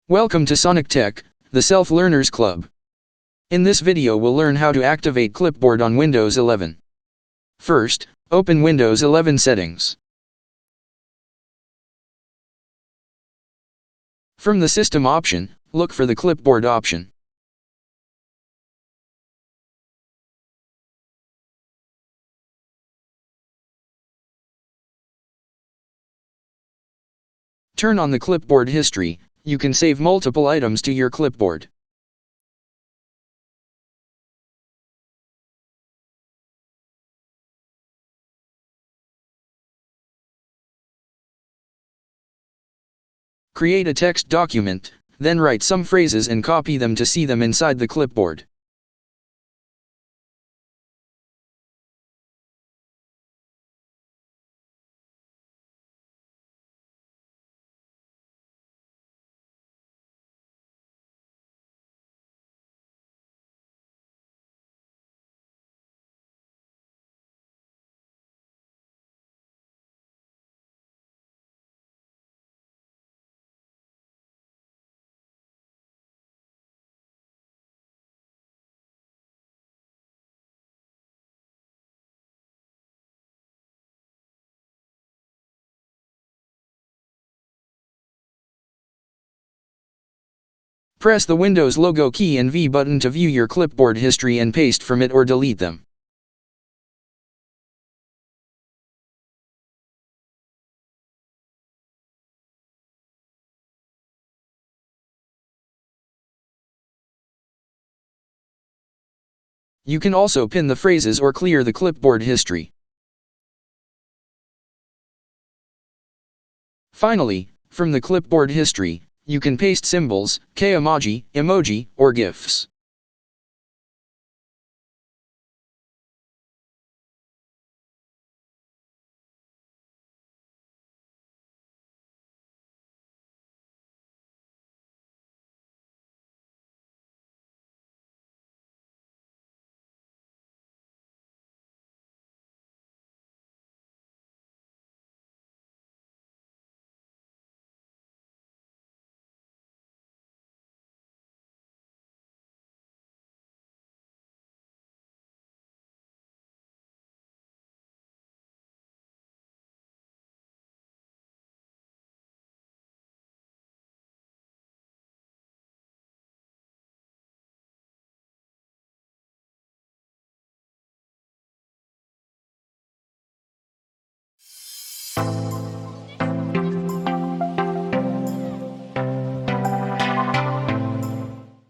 Welcome to Sonic Tech, the Self-Learners Club. In this video we'll learn how to activate Clipboard on Windows 11. First, open Windows 11 settings. From the System option, look for the Clipboard option. Turn on the Clipboard history. You can save multiple items to your clipboard. Create a text document, then write some phrases and copy them to see them inside the clipboard. Press the Windows logo key and V button to view your clipboard history and paste from it or delete them. You can also pin the phrases or clear the clipboard history. Finally, from the clipboard history, you can paste symbols, emoji, or GIFs.